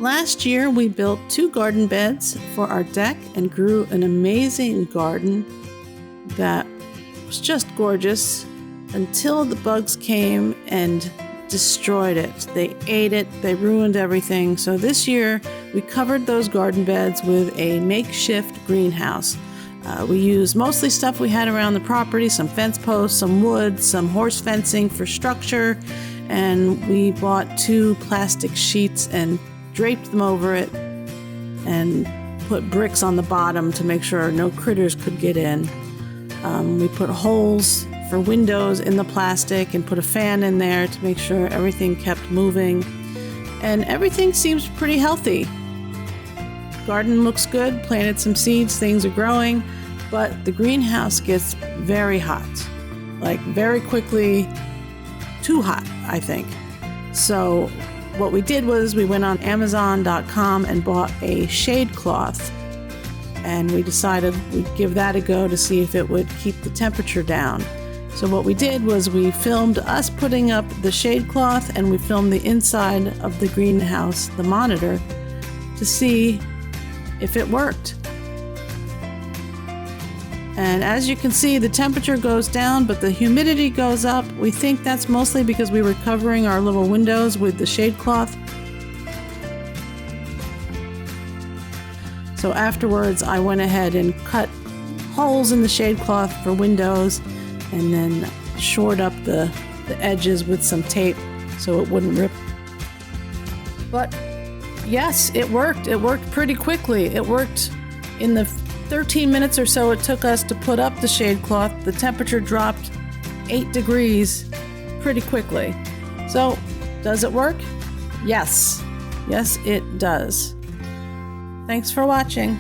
Last year, we built 2 garden beds for our deck and grew an amazing garden that was just gorgeous until the bugs came and destroyed it. They ate it, they ruined everything. So this year, we covered those garden beds with a makeshift greenhouse. We used mostly stuff we had around the property, some fence posts, some wood, some horse fencing for structure, and we bought 2 plastic sheets and draped them over it and put bricks on the bottom to make sure no critters could get in. We put holes for windows in the plastic and put a fan in there to make sure everything kept moving. And everything seems pretty healthy. Garden looks good, planted some seeds, things are growing, but the greenhouse gets very hot. Like very quickly, too hot, I think. So what we did was we went on Amazon.com and bought a shade cloth, and we decided we'd give that a go to see if it would keep the temperature down. So what we did was we filmed us putting up the shade cloth, and we filmed the inside of the greenhouse, the monitor, to see if it worked. And as you can see, the temperature goes down, but the humidity goes up. We think that's mostly because we were covering our little windows with the shade cloth. So afterwards, I went ahead and cut holes in the shade cloth for windows and then shored up the edges with some tape so it wouldn't rip. But yes, it worked. It worked pretty quickly. It worked in the 13 minutes or so it took us to put up the shade cloth. The temperature dropped 8 degrees pretty quickly. So, does it work? Yes. Yes, it does. Thanks for watching.